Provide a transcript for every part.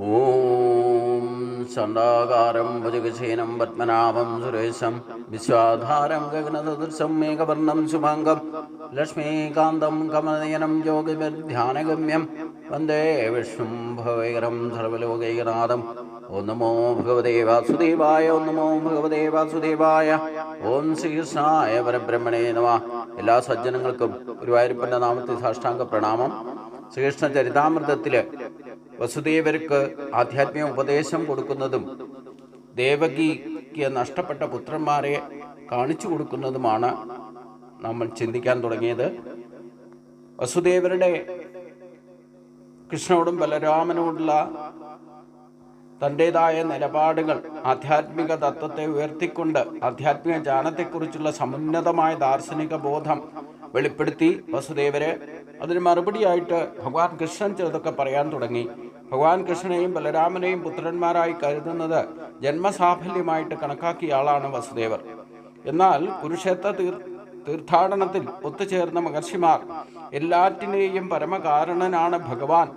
ഓം ചണ്ഡാകാരം ഭുജഗശേനം പത്മനാഭം സുരേശം വിശ്വാധാരം ഗഗനസദൃശം മേഘവർണം ശുഭാംഗം ലക്ഷ്മീകാന്തം കമലനയനം യോഗിധ്യാനഗമ്യം വന്ദേ വിഷ്ണും ഭവൈകരം സർവലോകൈകനാഥം. ഓം നമോ ഭഗവതേ വാസുദേവായ. ഓം നമോ ഭഗവതേ വാസുദേവായ. ഓം ശ്രീകൃഷ്ണായ പരബ്രഹ്മണേ നമഃ. എല്ലാ സജ്ജനങ്ങൾക്കും ഗുരുവായൂരപ്പൻ്റെ നാമത്തിൽ സാഷ്ടാംഗ പ്രണാമം. ശ്രീകൃഷ്ണ ചരിതാമൃതത്തില് വസുദേവർക്ക് ആധ്യാത്മിക ഉപദേശം കൊടുക്കുന്നതും ദേവകിക്ക് നഷ്ടപ്പെട്ട പുത്രന്മാരെ കാണിച്ചു കൊടുക്കുന്നതുമാണ് നമ്മൾ ചിന്തിക്കാൻ തുടങ്ങിയത്. വസുദേവരുടെ കൃഷ്ണനോടും ബലരാമനോടുള്ള തൻ്റെതായ നിലപാടുകൾ ആധ്യാത്മിക തത്വത്തെ ഉയർത്തിക്കൊണ്ട് ആധ്യാത്മിക ജ്ഞാനത്തെക്കുറിച്ചുള്ള സമുന്നതമായ ദാർശനിക ബോധം വെളിപ്പെടുത്തി വസുദേവരെ. അതിന് മറുപടിയായിട്ട് ഭഗവാൻ കൃഷ്ണൻ ചിലതൊക്കെ പറയാൻ തുടങ്ങി. ഭഗവാൻ കൃഷ്ണനെയും ബലരാമനെയും പുത്രന്മാരായി കരുതുന്നത് ജന്മസാഫല്യമായിട്ട് കണക്കാക്കിയ ആളാണ് വസുദേവർ. എന്നാൽ കുരുക്ഷേത്ര തീർത്ഥാടനത്തിൽ ഒത്തുചേർന്ന മഹർഷിമാർ എല്ലാറ്റിനെയും പരമകാരണനാണ് ഭഗവാൻ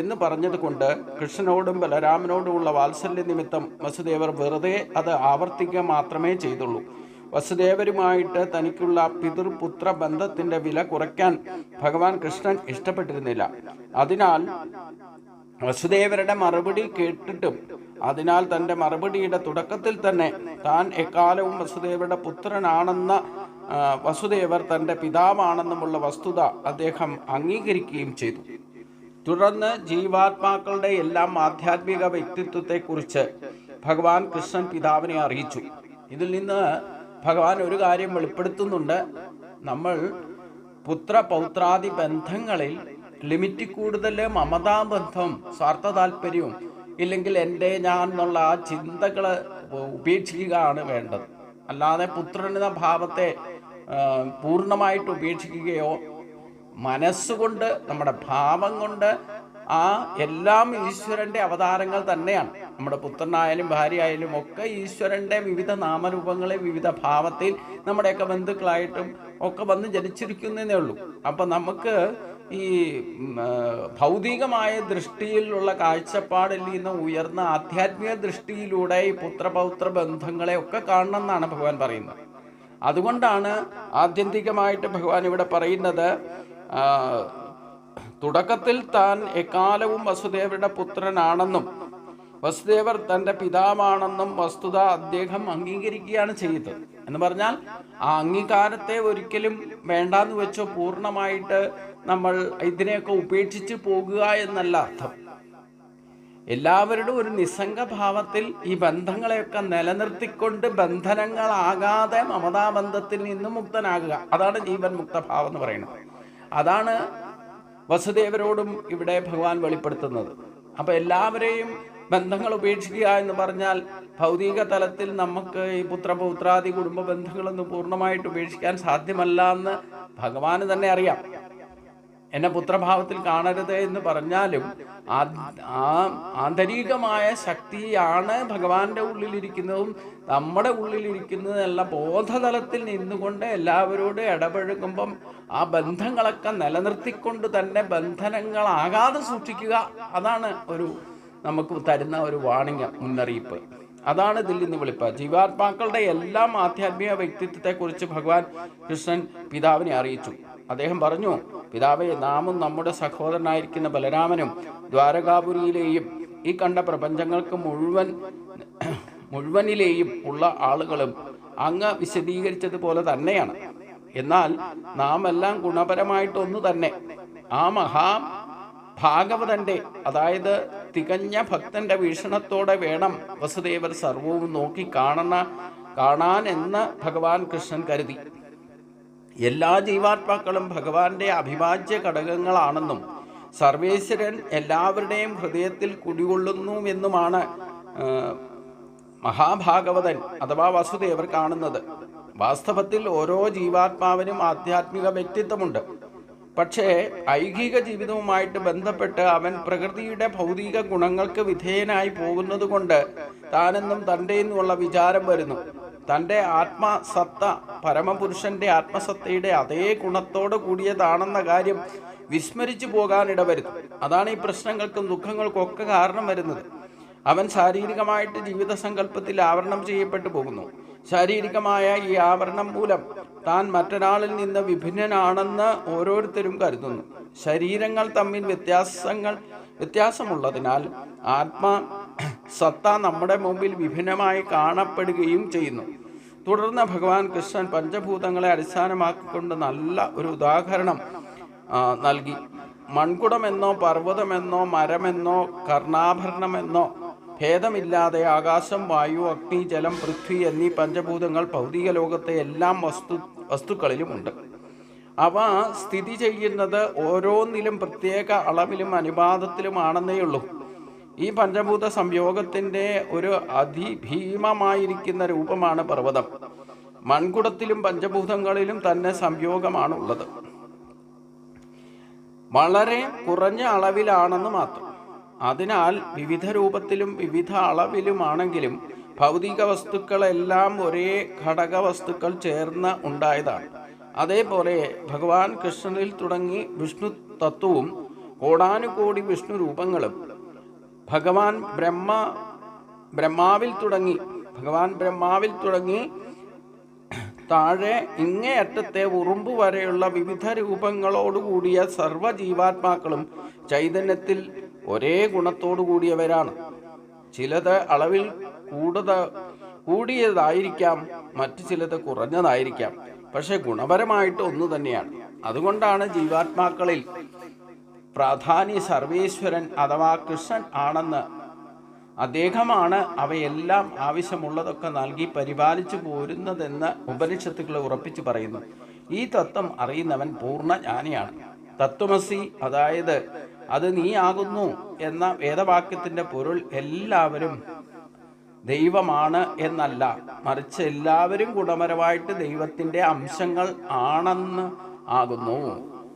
എന്ന് പറഞ്ഞതുകൊണ്ട് കൃഷ്ണനോടും ബലരാമനോടുമുള്ള വാത്സല്യ നിമിത്തം വസുദേവർ വെറുതെ അത് ആവർത്തിക്കുക മാത്രമേ ചെയ്തുള്ളൂ. വസുദേവരുമായിട്ട് തനിക്കുള്ള പിതൃപുത്ര ബന്ധത്തിന്റെ വില കുറയ്ക്കാൻ ഭഗവാൻ കൃഷ്ണൻ ഇഷ്ടപ്പെട്ടിരുന്നില്ല. അതിനാൽ വസുദേവരുടെ മറുപടി കേട്ടിട്ടും അതിനാൽ തൻ്റെ മറുപടിയുടെ തുടക്കത്തിൽ തന്നെ താൻ എക്കാലവും വസുദേവരുടെ പുത്രനാണെന്ന വസുദേവർ തൻ്റെ പിതാവാണെന്നുമുള്ള വസ്തുത അദ്ദേഹം അംഗീകരിക്കുകയും ചെയ്തു. തുടർന്ന് ജീവാത്മാക്കളുടെ എല്ലാം ആധ്യാത്മിക വ്യക്തിത്വത്തെക്കുറിച്ച് ഭഗവാൻ കൃഷ്ണൻ പിതാവിനെ അറിയിച്ചു. ഇതിൽ നിന്ന് ഭഗവാൻ ഒരു കാര്യം വെളിപ്പെടുത്തുന്നുണ്ട്. നമ്മൾ പുത്രപൗത്രാദി ബന്ധങ്ങളിൽ ലിമിറ്റ് കൂടുതൽ മമതാബന്ധം, സ്വാർത്ഥ താല്പര്യവും ഇല്ലെങ്കിൽ എൻ്റെ ഞാൻ എന്നുള്ള ആ ചിന്തകൾ ഉപേക്ഷിക്കുകയാണ് വേണ്ടത്. അല്ലാതെ പുത്രനെന്ന ഭാവത്തെ പൂർണ്ണമായിട്ട് ഉപേക്ഷിക്കുകയോ മനസ്സുകൊണ്ട് നമ്മുടെ ഭാവം കൊണ്ട് ആ എല്ലാം ഈശ്വരൻ്റെ അവതാരങ്ങൾ തന്നെയാണ്. നമ്മുടെ പുത്രനായാലും ഭാര്യയായാലും ഒക്കെ ഈശ്വരൻ്റെ വിവിധ നാമരൂപങ്ങളെ വിവിധ ഭാവത്തിൽ നമ്മുടെയൊക്കെ ബന്ധുക്കളായിട്ടും ഒക്കെ വന്ന് ജനിച്ചിരിക്കുന്നതേ ഉള്ളൂ. അപ്പം നമുക്ക് ഈ ഭൗതികമായ ദൃഷ്ടിയിലുള്ള കാഴ്ചപ്പാടിൽ നിന്ന് ഉയർന്ന ആധ്യാത്മിക ദൃഷ്ടിയിലൂടെ ഈ പുത്രപൗത്ര ബന്ധങ്ങളെ ഒക്കെ കാണണം എന്നാണ് ഭഗവാൻ പറയുന്നത്. അതുകൊണ്ടാണ് ആത്യന്തികമായിട്ട് ഭഗവാൻ ഇവിടെ പറയുന്നത്, തുടക്കത്തിൽ താൻ എക്കാലവും വസുദേവരുടെ പുത്രനാണെന്നും വസുദേവർ തൻ്റെ പിതാവാണെന്നും വസ്തുത അദ്ദേഹം അംഗീകരിക്കുകയാണ് ചെയ്തത്. എന്ന് പറഞ്ഞാൽ ആ അംഗീകാരത്തെ ഒരിക്കലും വേണ്ടാന്ന് വെച്ചോ പൂർണ്ണമായിട്ട് നമ്മൾ ഇതിനെയൊക്കെ ഉപേക്ഷിച്ച് പോകുക എന്നല്ല അർത്ഥം. എല്ലാവരുടെ ഒരു നിസ്സംഗഭാവത്തിൽ ഈ ബന്ധങ്ങളെയൊക്കെ നിലനിർത്തിക്കൊണ്ട് ബന്ധനങ്ങളാകാതെ മമതാബന്ധത്തിൽ നിന്നും മുക്തനാകുക, അതാണ് ജീവൻ മുക്തഭാവം എന്ന് പറയുന്നത്. അതാണ് വസുദേവരോടും ഇവിടെ ഭഗവാൻ വെളിപ്പെടുത്തുന്നത്. അപ്പം എല്ലാവരെയും ബന്ധങ്ങൾ ഉപേക്ഷിക്കുക എന്ന് പറഞ്ഞാൽ ഭൗതിക തലത്തിൽ നമുക്ക് ഈ പുത്രപൗത്രാദി കുടുംബ ബന്ധങ്ങളൊന്നും പൂർണ്ണമായിട്ട് ഉപേക്ഷിക്കാൻ സാധ്യമല്ല എന്ന് ഭഗവാന് തന്നെ അറിയാം. എന്നെ പുത്രഭാവത്തിൽ കാണരുത് എന്ന് പറഞ്ഞാലും ആന്തരികമായ ശക്തിയാണ് ഭഗവാന്റെ ഉള്ളിലിരിക്കുന്നതും നമ്മുടെ ഉള്ളിലിരിക്കുന്നതെല്ല ബോധതലത്തിൽ നിന്നുകൊണ്ട് എല്ലാവരോടും ഇടപഴകുമ്പം ആ ബന്ധങ്ങളൊക്കെ നിലനിർത്തിക്കൊണ്ട് തന്നെ ബന്ധനങ്ങളാകാതെ സൂക്ഷിക്കുക. അതാണ് ഒരു നമുക്ക് തരുന്ന ഒരു വാണിംഗ്, മുന്നറിയിപ്പ്. അതാണ് ഇതിൽ നിന്ന് വെളിപ്പാട്. ജീവാത്മാക്കളുടെ എല്ലാം ആധ്യാത്മിക വ്യക്തിത്വത്തെക്കുറിച്ച് ഭഗവാൻ കൃഷ്ണൻ പിതാവിനെ അറിയിച്ചു. അദ്ദേഹം പറഞ്ഞു, പിതാവേ, നാമും നമ്മുടെ സഹോദരനായിരിക്കുന്ന ബലരാമനും ദ്വാരകാപുരിയിലെയും ഈ കണ്ട പ്രപഞ്ചങ്ങൾക്ക് മുഴുവനിലെയും ഉള്ള ആളുകളും അങ്ങ് വിശദീകരിച്ചതുപോലെ തന്നെയാണ്. എന്നാൽ നാം എല്ലാം ഗുണപരമായിട്ടൊന്നു തന്നെ. ആ ഭാഗവതന്റെ, അതായത് തികഞ്ഞ ഭക്തന്റെ വീക്ഷണത്തോടെ വേണം വസുദേവർ സർവവും നോക്കി കാണാൻ എന്ന് ഭഗവാൻ കൃഷ്ണൻ കരുതി. എല്ലാ ജീവാത്മാക്കളും ഭഗവാന്റെ അവിഭാജ്യ ഘടകങ്ങളാണെന്നും സർവേശ്വരൻ എല്ലാവരുടെയും ഹൃദയത്തിൽ കുടികൊള്ളുന്നുവെന്നുമാണ് മഹാഭാഗവതൻ അഥവാ വസുദേവർ കാണുന്നത്. വാസ്തവത്തിൽ ഓരോ ജീവാത്മാവിനും ആധ്യാത്മിക വ്യക്തിത്വമുണ്ട്. പക്ഷേ ഐഹിക ജീവിതവുമായിട്ട് ബന്ധപ്പെട്ട് അവൻ പ്രകൃതിയുടെ ഭൗതിക ഗുണങ്ങൾക്ക് വിധേയനായി പോകുന്നത് കൊണ്ട് താനെന്നും തൻ്റെ എന്നുമുള്ള വിചാരം വരുന്നു. തൻ്റെ ആത്മസത്ത പരമപുരുഷന്റെ ആത്മസത്തയുടെ അതേ ഗുണത്തോട് കൂടിയതാണെന്ന കാര്യം വിസ്മരിച്ചു പോകാനിട വരുന്നു. അതാണ് ഈ പ്രശ്നങ്ങൾക്കും ദുഃഖങ്ങൾക്കും ഒക്കെ കാരണം വരുന്നത്. അവൻ ശാരീരികമായിട്ട് ജീവിത സങ്കല്പത്തിൽ ആവരണം ചെയ്യപ്പെട്ടു പോകുന്നു. ശാരീരികമായ ഈ ആവരണം മൂലം താൻ മറ്റൊരാളിൽ നിന്ന് വിഭിന്നനാണെന്ന് ഓരോരുത്തരും കരുതുന്നു. ശരീരങ്ങൾ തമ്മിൽ വ്യത്യാസമുള്ളതിനാൽ സത്ത നമ്മുടെ മുമ്പിൽ വിഭിന്നമായി കാണപ്പെടുകയും ചെയ്യുന്നു. തുടർന്ന് ഭഗവാൻ കൃഷ്ണൻ പഞ്ചഭൂതങ്ങളെ അടിസ്ഥാനമാക്കിക്കൊണ്ട് നല്ല ഒരു ഉദാഹരണം നൽകി. മൺകുടമെന്നോ പർവ്വതമെന്നോ മരമെന്നോ കർണാഭരണമെന്നോ ഭേദമില്ലാതെ ആകാശം, വായു, അഗ്നി, ജലം, പൃഥ്വി എന്നീ പഞ്ചഭൂതങ്ങൾ ഭൗതിക ലോകത്തെ എല്ലാ വസ്തുക്കളിലുമുണ്ട്. അവ സ്ഥിതി ചെയ്യുന്നത് ഓരോന്നിലും പ്രത്യേക അളവിലും അനുപാതത്തിലുമാണെന്നേയുള്ളൂ. ഈ പഞ്ചഭൂത സംയോഗത്തിൻ്റെ ഒരു അതിഭീമമായിരിക്കുന്ന രൂപമാണ് പർവ്വതം. മൺകുടത്തിലും പഞ്ചഭൂതങ്ങളിലും തന്നെ സംയോഗമാണുള്ളത്. വളരെ കുറഞ്ഞ അളവിലാണെന്ന് മാത്രം. അതിനാൽ വിവിധ രൂപത്തിലും വിവിധ അളവിലുമാണെങ്കിലും ഭൗതിക വസ്തുക്കളെല്ലാം ഒരേ ഘടക വസ്തുക്കൾ ചേർന്ന് ഉണ്ടായതാണ്. അതേപോലെ ഭഗവാൻ കൃഷ്ണനിൽ തുടങ്ങി വിഷ്ണു തത്വവും കോടാനുകോടി വിഷ്ണു രൂപങ്ങളും ഭഗവാൻ ബ്രഹ്മാവിൽ തുടങ്ങി താഴെ ഇങ്ങേയറ്റത്തെ ഉറുമ്പ് വരെയുള്ള വിവിധ രൂപങ്ങളോടുകൂടിയ സർവ്വജീവാത്മാക്കളും ചൈതന്യത്തിൽ ഒരേ ഗുണത്തോടു കൂടിയവരാണ്. ചിലത് അളവിൽ കൂടിയതായിരിക്കാം, മറ്റു ചിലത് കുറഞ്ഞതായിരിക്കാം. പക്ഷെ ഗുണപരമായിട്ട് ഒന്നു തന്നെയാണ്. അതുകൊണ്ടാണ് ജീവാത്മാക്കളിൽ പ്രാധാന്യ സർവേശ്വരൻ അഥവാ കൃഷ്ണൻ ആണെന്ന്, അദ്ദേഹമാണ് അവയെല്ലാം ആവശ്യമുള്ളതൊക്കെ നൽകി പരിപാലിച്ചു പോരുന്നതെന്ന് ഉപനിഷത്തുക്കൾ ഉറപ്പിച്ചു പറയുന്നു. ഈ തത്വം അറിയുന്നവൻ പൂർണ്ണ ജ്ഞാനിയാണ്. തത്വമസി, അതായത് അത് നീ ആകുന്നു എന്ന വേദവാക്യത്തിൻ്റെ പൊരുൾ എല്ലാവരും ദൈവമാണ് എന്നല്ല, മറിച്ച് എല്ലാവരും ഗുണപരമായിട്ട് ദൈവത്തിൻ്റെ അംശങ്ങൾ ആണെന്ന് ആകുന്നു.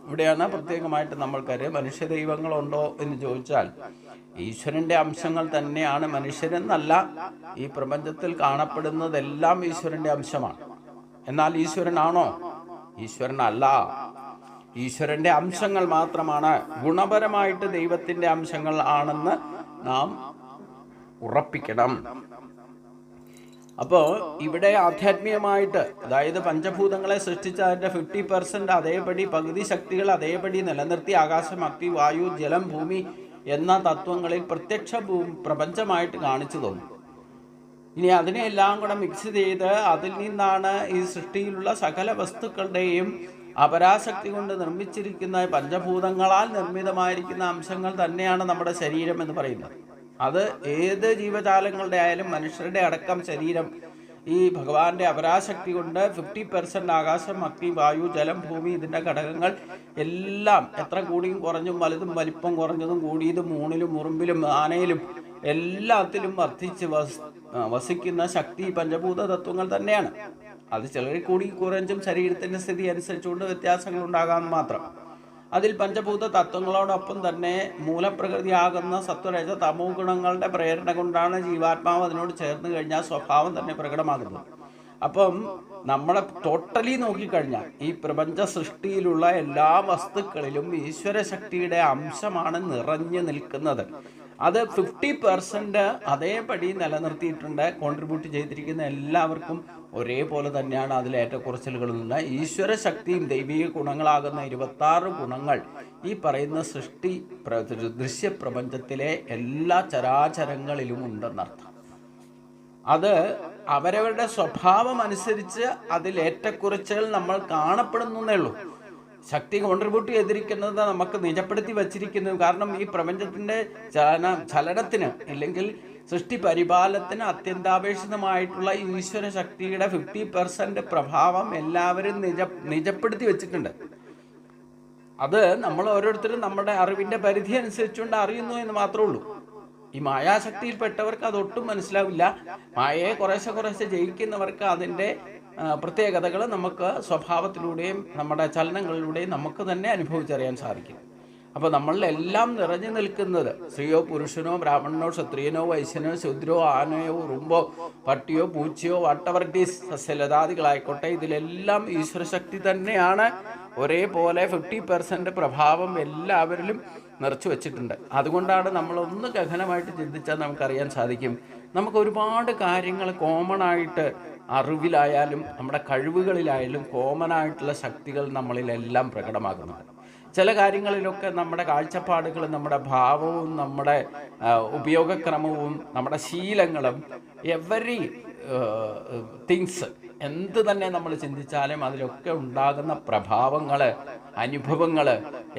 ഇവിടെയാണ് പ്രത്യേകമായിട്ട് നമ്മൾക്കറിയാം. മനുഷ്യ ദൈവങ്ങളുണ്ടോ എന്ന് ചോദിച്ചാൽ ഈശ്വരൻ്റെ അംശങ്ങൾ തന്നെയാണ് മനുഷ്യരെന്നല്ല. ഈ പ്രപഞ്ചത്തിൽ കാണപ്പെടുന്നതെല്ലാം ഈശ്വരൻ്റെ അംശമാണ്. എന്നാൽ ഈശ്വരനാണോ? ഈശ്വരനല്ല. ഈശ്വരൻ്റെ അംശങ്ങൾ മാത്രമാണ്. ഗുണപരമായിട്ട് ദൈവത്തിൻ്റെ അംശങ്ങൾ ആണെന്ന് നാം ഉറപ്പിക്കണം. അപ്പോൾ ഇവിടെ ആധ്യാത്മികമായിട്ട്, അതായത് പഞ്ചഭൂതങ്ങളെ സൃഷ്ടിച്ച അതിൻ്റെ 50% അതേപടി, പകുതി ശക്തികൾ അതേപടി നിലനിർത്തി ആകാശം, അഗ്നി, വായു, ജലം, ഭൂമി എന്ന തത്വങ്ങളിൽ പ്രത്യക്ഷ പ്രപഞ്ചമായിട്ട് കാണിച്ചു തന്നു. ഇനി അതിനെല്ലാം കൂടെ മിക്സ് ചെയ്ത് അതിൽ നിന്നാണ് ഈ സൃഷ്ടിയിലുള്ള സകല വസ്തുക്കളുടെയും അപരാശക്തി കൊണ്ട് നിർമ്മിച്ചിരിക്കുന്ന പഞ്ചഭൂതങ്ങളാൽ നിർമ്മിതമായിരിക്കുന്ന അംശങ്ങൾ തന്നെയാണ് നമ്മുടെ ശരീരം എന്ന് പറയുന്നത്. അത് ഏത് ജീവജാലങ്ങളുടെ ആയാലും മനുഷ്യരുടെ അടക്കം ശരീരം ഈ ഭഗവാന്റെ അപരാശക്തി കൊണ്ട് 50% ആകാശം, അഗ്നി, വായു, ജലം, ഭൂമി ഇതിൻ്റെ ഘടകങ്ങൾ എല്ലാം എത്ര കൂടിയും കുറഞ്ഞും വലുതും വലിപ്പം കുറഞ്ഞതും കൂടിയതും മൂണിലും മുറുമ്പിലും ആനയിലും എല്ലാത്തിലും വർദ്ധിച്ച് വസിക്കുന്ന ശക്തി പഞ്ചഭൂത തത്വങ്ങൾ തന്നെയാണ്. അത് ചിലർ കൂടി കുറഞ്ഞും ശരീരത്തിൻ്റെ സ്ഥിതി അനുസരിച്ചുകൊണ്ട് വ്യത്യാസങ്ങൾ ഉണ്ടാകാമെന്ന് മാത്രം. അതിൽ പഞ്ചഭൂത തത്വങ്ങളോടൊപ്പം തന്നെ മൂലപ്രകൃതിയാകുന്ന സത്വരജ തമോ ഗുണങ്ങളുടെ പ്രേരണ കൊണ്ടാണ് ജീവാത്മാവ് അതിനോട് ചേർന്ന് കഴിഞ്ഞാൽ സ്വഭാവം തന്നെ പ്രകടമാകുന്നത്. അപ്പം നമ്മളെ ടോട്ടലി നോക്കിക്കഴിഞ്ഞാൽ ഈ പ്രപഞ്ച സൃഷ്ടിയിലുള്ള എല്ലാ വസ്തുക്കളിലും ഈശ്വര ശക്തിയുടെ അംശമാണ് നിറഞ്ഞു നിൽക്കുന്നത്. അത് 50% അതേപടി നിലനിർത്തിയിട്ടുണ്ട്. കോൺട്രിബ്യൂട്ട് ചെയ്തിരിക്കുന്ന എല്ലാവർക്കും ഒരേപോലെ തന്നെയാണ്. അതിൽ ഏറ്റക്കുറച്ചിലുകളിൽ നിന്ന് ഈശ്വര ശക്തിയും ദൈവിക ഗുണങ്ങളാകുന്ന 26 ഗുണങ്ങൾ ഈ പറയുന്ന സൃഷ്ടി ദൃശ്യപ്രപഞ്ചത്തിലെ എല്ലാ ചരാചരങ്ങളിലും ഉണ്ടെന്നർത്ഥം. അത് അവരവരുടെ സ്വഭാവം അനുസരിച്ച് അതിൽ ഏറ്റക്കുറച്ചിൽ നമ്മൾ കാണപ്പെടുന്നേ ഉള്ളൂ. ശക്തി കോൺട്രിബ്യൂട്ട് ചെയ്തിരിക്കുന്നത് നമുക്ക് നിജപ്പെടുത്തി വച്ചിരിക്കുന്നത്. കാരണം ഈ പ്രപഞ്ചത്തിൻ്റെ ചലനത്തിന് ഇല്ലെങ്കിൽ സൃഷ്ടി പരിപാലനത്തിന് അത്യന്താപേക്ഷിതമായിട്ടുള്ള ഈശ്വര ശക്തിയുടെ 50% പ്രഭാവം എല്ലാവരും നിജപ്പെടുത്തി വെച്ചിട്ടുണ്ട്. അത് നമ്മൾ ഓരോരുത്തരും നമ്മുടെ അറിവിൻ്റെ പരിധി അനുസരിച്ചുകൊണ്ട് അറിയുന്നു എന്ന് മാത്രമേ ഉള്ളൂ. ഈ മായാശക്തിയിൽപ്പെട്ടവർക്ക് അതൊട്ടും മനസ്സിലാവില്ല. മായയെ കുറേശ്ശെ ജയിക്കുന്നവർക്ക് അതിൻ്റെ പ്രത്യേകതകൾ നമുക്ക് സ്വഭാവത്തിലൂടെയും നമ്മുടെ ചലനങ്ങളിലൂടെയും നമുക്ക് തന്നെ അനുഭവിച്ചറിയാൻ സാധിക്കും. അപ്പോൾ നമ്മളിലെല്ലാം നിറഞ്ഞു നിൽക്കുന്നത് സ്ത്രീയോ പുരുഷനോ ബ്രാഹ്മണനോ ക്ഷത്രിയനോ വൈശ്യനോ ശൂദ്രോ ആനയോ ഉറുമ്പോ പട്ടിയോ പൂച്ചയോ വാട്ടവർ ഇറ്റ് ഈസ്, സസ്യലതാദികളായിക്കോട്ടെ, ഇതിലെല്ലാം ഈശ്വരശക്തി തന്നെയാണ് ഒരേപോലെ 50% പ്രഭാവം എല്ലാവരിലും നിറച്ചു വച്ചിട്ടുണ്ട്. അതുകൊണ്ടാണ് നമ്മളൊന്ന് ഗഹനമായിട്ട് ചിന്തിച്ചാൽ നമുക്കറിയാൻ സാധിക്കും, നമുക്ക് ഒരുപാട് കാര്യങ്ങൾ കോമണായിട്ട് അറിവിലായാലും നമ്മുടെ കഴിവുകളിലായാലും കോമണായിട്ടുള്ള ശക്തികൾ നമ്മളിലെല്ലാം പ്രകടമാകുന്നുണ്ട്. ചില കാര്യങ്ങളിലൊക്കെ നമ്മുടെ കാഴ്ചപ്പാടുകളും നമ്മുടെ ഭാവവും നമ്മുടെ ഉപയോഗക്രമവും നമ്മുടെ ശീലങ്ങളും എവരി തിങ്സ് എന്ത് തന്നെ നമ്മൾ ചിന്തിച്ചാലും അതിലൊക്കെ ഉണ്ടാകുന്ന പ്രഭാവങ്ങൾ, അനുഭവങ്ങൾ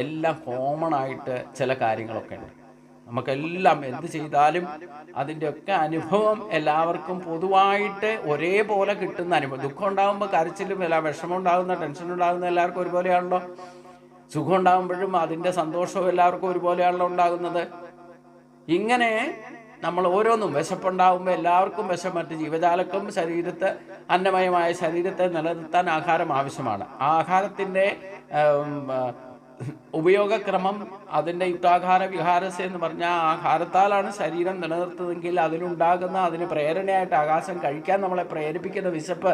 എല്ലാം കോമണായിട്ട് ചില കാര്യങ്ങളൊക്കെ ഉണ്ട്. നമുക്കെല്ലാം എന്ത് ചെയ്താലും അതിൻ്റെയൊക്കെ അനുഭവം എല്ലാവർക്കും പൊതുവായിട്ട് ഒരേപോലെ കിട്ടുന്ന അനുഭവം. ദുഃഖം ഉണ്ടാകുമ്പോൾ കരച്ചിലും വിഷമം ഉണ്ടാകുന്ന ടെൻഷൻ ഉണ്ടാകുന്ന എല്ലാവർക്കും ഒരുപോലെയാണല്ലോ. സുഖം ഉണ്ടാകുമ്പോഴും അതിൻ്റെ സന്തോഷവും എല്ലാവർക്കും ഒരുപോലെയാണല്ലോ ഉണ്ടാകുന്നത്. ഇങ്ങനെ നമ്മൾ ഓരോന്നും, വിശപ്പുണ്ടാകുമ്പോൾ എല്ലാവർക്കും വിഷം, മറ്റ് ജീവജാലക്കും ശരീരത്തെ, അന്നമയമായ ശരീരത്തെ നിലനിർത്താൻ ആഹാരം ആവശ്യമാണ്. ആ ആഹാരത്തിൻ്റെ ഉപയോഗക്രമം, അതിൻ്റെ യുക്താഹാര വിഹാരസ്യ എന്ന് പറഞ്ഞാൽ ആഹാരത്താലാണ് ശരീരം നിലനിർത്തുന്നതെങ്കിൽ അതിലുണ്ടാകുന്ന, അതിന് പ്രേരണയായിട്ട് ആകാശം കഴിക്കാൻ നമ്മളെ പ്രേരിപ്പിക്കുന്ന വിശപ്പ്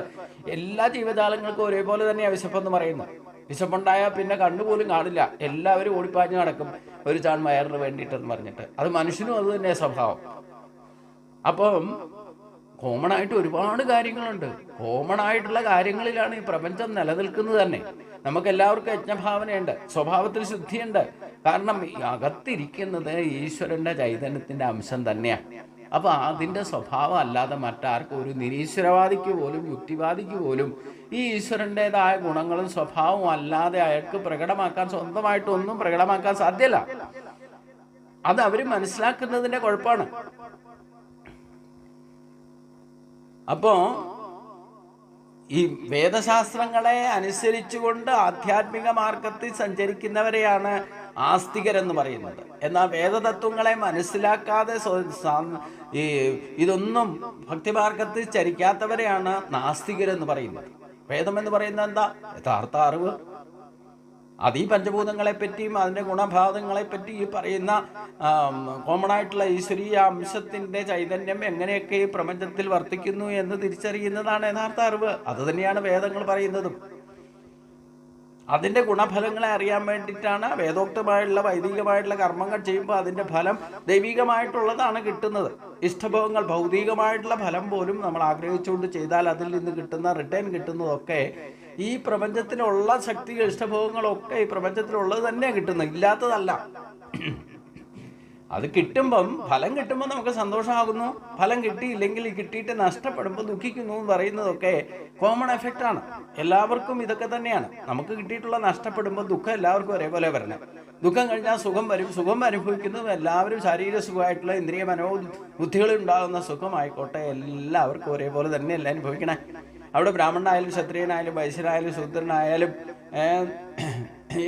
എല്ലാ ജീവജാലങ്ങൾക്കും ഒരേപോലെ തന്നെയാണ് വിശപ്പെന്ന് പറയുന്നത്. വിശപ്പുണ്ടായാൽ പിന്നെ കണ്ണുപോലും കാണില്ല, എല്ലാവരും ഓടിപ്പാഞ്ഞ് നടക്കും ഒരു ചാൺ വയറിന് വേണ്ടിയിട്ടെന്ന് പറഞ്ഞിട്ട്. അത് മനുഷ്യനും അത് തന്നെ സ്വഭാവം. അപ്പം കോമണായിട്ട് ഒരുപാട് കാര്യങ്ങളുണ്ട്. കോമണായിട്ടുള്ള കാര്യങ്ങളിലാണ് ഈ പ്രപഞ്ചം നിലനിൽക്കുന്നത് തന്നെ. നമുക്കെല്ലാവർക്കും യജ്ഞഭാവനയുണ്ട്, സ്വഭാവത്തിൽ ശുദ്ധിയുണ്ട്. കാരണം അകത്തിരിക്കുന്നത് ഈശ്വരൻ്റെ ചൈതന്യത്തിൻ്റെ അംശം തന്നെയാണ്. അപ്പോൾ അതിൻ്റെ സ്വഭാവം അല്ലാതെ മറ്റാർക്കും, ഒരു നിരീശ്വരവാദിക്ക് പോലും യുക്തിവാദിക്ക് പോലും ഈ ഈശ്വരൻ്റെതായ ഗുണങ്ങളും സ്വഭാവവും അല്ലാതെ അയാൾക്ക് പ്രകടമാക്കാൻ, സ്വന്തമായിട്ടൊന്നും പ്രകടമാക്കാൻ സാധ്യമല്ല. അത് അവർ മനസ്സിലാക്കുന്നതിൻ്റെ കുഴപ്പമാണ്. അപ്പോൾ ഈ വേദശാസ്ത്രങ്ങളെ അനുസരിച്ചുകൊണ്ട് ആധ്യാത്മിക മാർഗത്തിൽ സഞ്ചരിക്കുന്നവരെയാണ് ആസ്തികരെന്ന് പറയുന്നത്. എന്നാൽ വേദതത്വങ്ങളെ മനസ്സിലാക്കാതെ ഇതൊന്നും ഭക്തിമാർഗത്തിൽ ചരിക്കാത്തവരെയാണ് നാസ്തികരെന്ന് പറയുന്നത്. വേദമെന്ന് പറയുന്നത് എന്താ? യഥാർത്ഥ അറിവ്. അത് ഈ പഞ്ചഭൂതങ്ങളെപ്പറ്റിയും അതിൻ്റെ ഗുണഭാവങ്ങളെപ്പറ്റി ഈ പറയുന്ന കോമണായിട്ടുള്ള ഈശ്വരീയ അംശത്തിൻ്റെ ചൈതന്യം എങ്ങനെയൊക്കെ ഈ പ്രപഞ്ചത്തിൽ വർത്തിക്കുന്നു എന്ന് തിരിച്ചറിയുന്നതാണ് യഥാർത്ഥ അറിവ്. അത് തന്നെയാണ് വേദങ്ങൾ പറയുന്നതും. അതിൻ്റെ ഗുണഫലങ്ങളെ അറിയാൻ വേണ്ടിയിട്ടാണ് വേദോക്തമായിട്ടുള്ള വൈദികമായിട്ടുള്ള കർമ്മങ്ങൾ ചെയ്യുമ്പോൾ അതിൻ്റെ ഫലം ദൈവികമായിട്ടുള്ളതാണ് കിട്ടുന്നത്. ഇഷ്ടഭോഗങ്ങൾ, ഭൗതികമായിട്ടുള്ള ഫലം പോലും നമ്മൾ ആഗ്രഹിച്ചുകൊണ്ട് ചെയ്താൽ അതിൽ നിന്ന് കിട്ടുന്ന റിട്ടേൺ കിട്ടുന്നതൊക്കെ ഈ പ്രപഞ്ചത്തിലുള്ള ശക്തികൾ, ഇഷ്ടഭോഗങ്ങളൊക്കെ ഈ പ്രപഞ്ചത്തിലുള്ളത് തന്നെയാണ് കിട്ടുന്നത്, ഇല്ലാത്തതല്ല. അത് കിട്ടുമ്പം, ഫലം കിട്ടുമ്പോൾ നമുക്ക് സന്തോഷമാകുന്നു, ഫലം കിട്ടിയില്ലെങ്കിൽ കിട്ടിയിട്ട് നഷ്ടപ്പെടുമ്പോൾ ദുഃഖിക്കുന്നു എന്ന് പറയുന്നതൊക്കെ കോമൺ എഫക്റ്റാണ്. എല്ലാവർക്കും ഇതൊക്കെ തന്നെയാണ്. നമുക്ക് കിട്ടിയിട്ടുള്ള നഷ്ടപ്പെടുമ്പോൾ ദുഃഖം എല്ലാവർക്കും ഒരേപോലെ വരണം. ദുഃഖം കഴിഞ്ഞാൽ സുഖം വരും. സുഖം അനുഭവിക്കുന്നത് എല്ലാവരും ശാരീരിക സുഖമായിട്ടുള്ള ഇന്ദ്രിയ മനോബുദ്ധികളിൽ ഉണ്ടാകുന്ന സുഖമായിക്കോട്ടെ, എല്ലാവർക്കും ഒരേപോലെ തന്നെയല്ല അനുഭവിക്കണേ. അവിടെ ബ്രാഹ്മണനായാലും ക്ഷത്രിയനായാലും വൈശ്യനായാലും ശൂദ്രനായാലും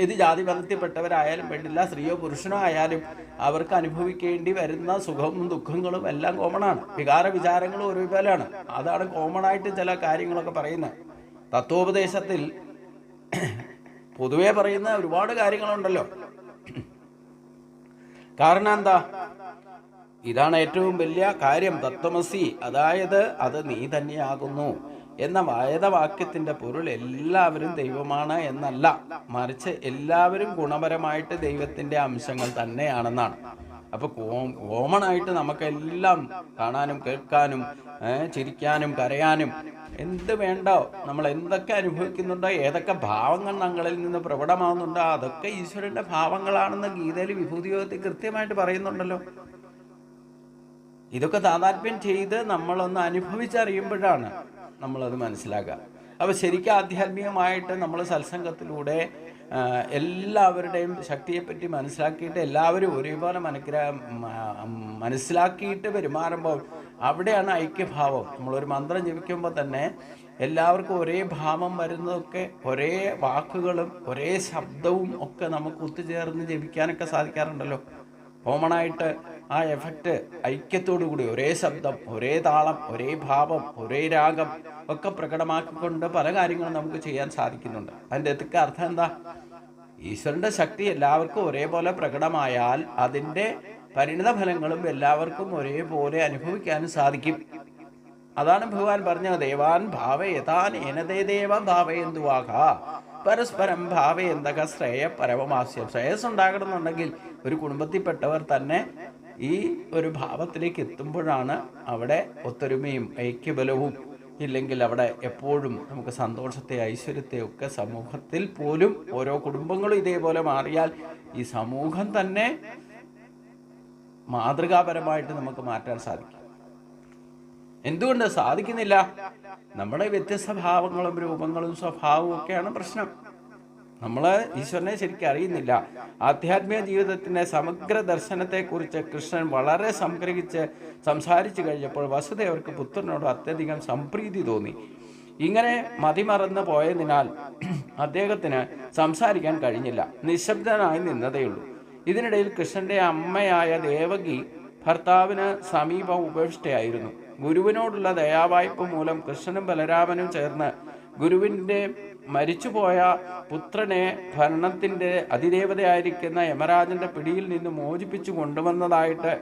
ഏത് ജാതി മതത്തിൽപ്പെട്ടവരായാലും വേണ്ടില്ല, സ്ത്രീയോ പുരുഷനോ ആയാലും അവർക്ക് അനുഭവിക്കേണ്ടി വരുന്ന സുഖവും ദുഃഖങ്ങളും എല്ലാം കോമണാണ്. വികാര വിചാരങ്ങളും ഒരുപോലെയാണ്. അതാണ് കോമണായിട്ട് ചില കാര്യങ്ങളൊക്കെ പറയുന്നത്. തത്വോപദേശത്തിൽ പൊതുവെ പറയുന്ന ഒരുപാട് കാര്യങ്ങളുണ്ടല്ലോ. കാരണം എന്താ? ഇതാണ് ഏറ്റവും വലിയ കാര്യം. തത്വമസി, അതായത് അത് നീ തന്നെയാകുന്നു എന്ന വേദവാക്യത്തിൻ്റെ പൊരുൾ എല്ലാവരും ദൈവമാണ് എന്നല്ല, മറിച്ച് എല്ലാവരും ഗുണപരമായിട്ട് ദൈവത്തിൻ്റെ അംശങ്ങൾ തന്നെയാണെന്നാണ്. അപ്പോൾ കോമണായിട്ട് നമുക്കെല്ലാം കാണാനും കേൾക്കാനും ചിരിക്കാനും കരയാനും എന്ത് വേണ്ടോ, നമ്മൾ എന്തൊക്കെ അനുഭവിക്കുന്നുണ്ടോ, ഏതൊക്കെ ഭാവങ്ങൾ ഞങ്ങളിൽ നിന്ന് പ്രകടമാകുന്നുണ്ടോ, അതൊക്കെ ഈശ്വരൻ്റെ ഭാവങ്ങളാണെന്ന് ഗീതയിൽ വിഭൂതിയോഗത്തിൽ കൃത്യമായിട്ട് പറയുന്നുണ്ടല്ലോ. ഇതൊക്കെ താതാത്മ്യം ചെയ്ത് നമ്മളൊന്ന് അനുഭവിച്ചറിയുമ്പോഴാണ് നമ്മളത് മനസ്സിലാക്കുക. അപ്പോൾ ശരിക്കും ആധ്യാത്മികമായിട്ട് നമ്മൾ സത്സംഗത്തിലൂടെ എല്ലാവരുടെയും ശക്തിയെപ്പറ്റി മനസ്സിലാക്കിയിട്ട് എല്ലാവരും ഒരേപോലെ മനസ്സിലാക്കിയിട്ട് പെരുമാറുമ്പോൾ അവിടെയാണ് ഐക്യഭാവം. നമ്മളൊരു മന്ത്രം ജപിക്കുമ്പോൾ തന്നെ എല്ലാവർക്കും ഒരേ ഭാവം വരുന്നതൊക്കെ, ഒരേ വാക്കുകളും ഒരേ ശബ്ദവും ഒക്കെ നമുക്ക് ഒത്തുചേർന്ന് ജപിക്കാനൊക്കെ സാധിക്കാറുണ്ടല്ലോ. കോമണായിട്ട് ആ എഫക്റ്റ് ഐക്യത്തോടു കൂടി ഒരേ ശബ്ദം, ഒരേ താളം, ഒരേ ഭാവം, ഒരേ രാഗം ഒക്കെ പ്രകടമാക്കിക്കൊണ്ട് പല കാര്യങ്ങളും നമുക്ക് ചെയ്യാൻ സാധിക്കുന്നുണ്ട്. അതിൻ്റെ എത്തിക്ക അർത്ഥം എന്താ? ഈശ്വരൻ്റെ ശക്തി എല്ലാവർക്കും ഒരേപോലെ പ്രകടമായാൽ അതിൻ്റെ പരിണിത ഫലങ്ങളും എല്ലാവർക്കും ഒരേപോലെ അനുഭവിക്കാനും സാധിക്കും. അതാണ് ഭഗവാൻ പറഞ്ഞത്, ദേവാൻ ഭാവയതാൻ ഏനതേ ദേവ ഭാവയന്തുവാക. പരസ്പരം ഭാവയന്തക ശ്രേയ പരമമാസ്യം. ശ്രേയസ് ഉണ്ടാകണമെന്നുണ്ടെങ്കിൽ ഒരു കുടുംബത്തിൽപ്പെട്ടവർ തന്നെ ഈ ഒരു ഭാവത്തിലേക്ക് എത്തുമ്പോഴാണ് അവിടെ ഒത്തൊരുമയും ഐക്യബലവും. ഇല്ലെങ്കിൽ അവിടെ എപ്പോഴും നമുക്ക് സന്തോഷത്തെ ഐശ്വര്യത്തെ ഒക്കെ സമൂഹത്തിൽ പോലും ഓരോ കുടുംബങ്ങളും ഇതേപോലെ മാറിയാൽ ഈ സമൂഹം തന്നെ മാതൃകാപരമായിട്ട് നമുക്ക് മാറ്റാൻ സാധിക്കും. എന്തുകൊണ്ട് സാധിക്കുന്നില്ല? നമ്മുടെ വ്യത്യസ്ത ഭാവങ്ങളും രൂപങ്ങളും സ്വഭാവവും ഒക്കെയാണ് പ്രശ്നം. നമ്മൾ ഈശ്വരനെ ശരിക്കും അറിയുന്നില്ല. ആധ്യാത്മിക ജീവിതത്തിൻ്റെ സമഗ്ര ദർശനത്തെക്കുറിച്ച് കൃഷ്ണൻ വളരെ സംഗ്രഹിച്ച് സംസാരിച്ചു കഴിഞ്ഞപ്പോൾ വസുദേവർക്ക് പുത്രനോട് അത്യധികം സംപ്രീതി തോന്നി. ഇങ്ങനെ മതിമറന്ന് പോയതിനാൽ അദ്ദേഹത്തിന് സംസാരിക്കാൻ കഴിഞ്ഞില്ല. നിശബ്ദനായി നിന്നതേയുള്ളൂ. ഇതിനിടയിൽ കൃഷ്ണന്റെ അമ്മയായ ദേവകി ഭർത്താവിന് സമീപം ഉപേക്ഷിതയായിരുന്നു. ഗുരുവിനോടുള്ള ദയാവായ്പ മൂലം കൃഷ്ണനും ബലരാമനും ചേർന്ന് ഗുരുവിൻ്റെ മരിച്ചുപോയ പുത്രനെ ഭരണത്തിൻ്റെ അതിദേവതയായിരിക്കുന്ന യമരാജന്റെ പിടിയിൽ നിന്ന് മോചിപ്പിച്ചു കൊണ്ടുവന്നതായിട്ട്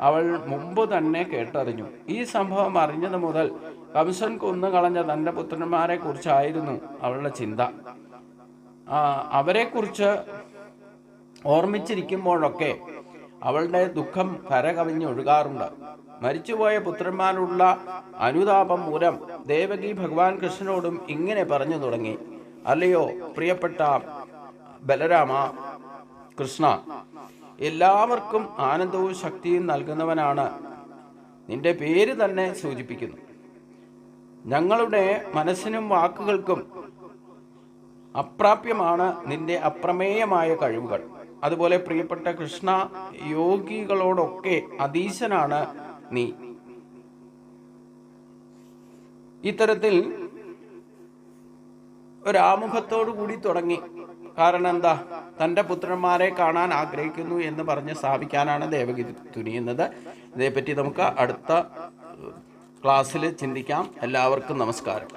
അവൾ മുമ്പ് തന്നെ കേട്ടറിഞ്ഞു. ഈ സംഭവം അറിഞ്ഞത് മുതൽ കംസൻ കൊന്നുകളഞ്ഞ തൻ്റെ പുത്രന്മാരെ കുറിച്ചായിരുന്നു അവളുടെ ചിന്ത. അവരെക്കുറിച്ച് ഓർമ്മിച്ചിരിക്കുമ്പോഴൊക്കെ അവളുടെ ദുഃഖം കരകവിഞ്ഞൊഴുകാറുണ്ട്. മരിച്ചുപോയ പുത്രന്മാരുള്ള അനുതാപം മൂലം ദേവകി ഭഗവാൻ കൃഷ്ണനോടും ഇങ്ങനെ പറഞ്ഞു തുടങ്ങി: അല്ലയോ പ്രിയപ്പെട്ട ബലരാമ, കൃഷ്ണ, എല്ലാവർക്കും ആനന്ദവും ശക്തിയും നൽകുന്നവനാണ് നിന്റെ പേര് തന്നെ സൂചിപ്പിക്കുന്നു. ഞങ്ങളുടെ മനസ്സിനും വാക്കുകൾക്കും അപ്രാപ്യമാണ് നിന്റെ അപ്രമേയമായ കഴിവുകൾ. അതുപോലെ പ്രിയപ്പെട്ട കൃഷ്ണ, യോഗികളോടൊക്കെ അതീശനാണ് നീ. ഇത്തരത്തിൽ ഒരാമുഖത്തോടു കൂടി തുടങ്ങി. കാരണം എന്താ? തൻ്റെ പുത്രന്മാരെ കാണാൻ ആഗ്രഹിക്കുന്നു എന്ന് പറഞ്ഞ് സ്ഥാപിക്കാനാണ് ദേവകി തുനിയുന്നത്. ഇതേപ്പറ്റി നമുക്ക് അടുത്ത ക്ലാസ്സിൽ ചിന്തിക്കാം. എല്ലാവർക്കും നമസ്കാരം.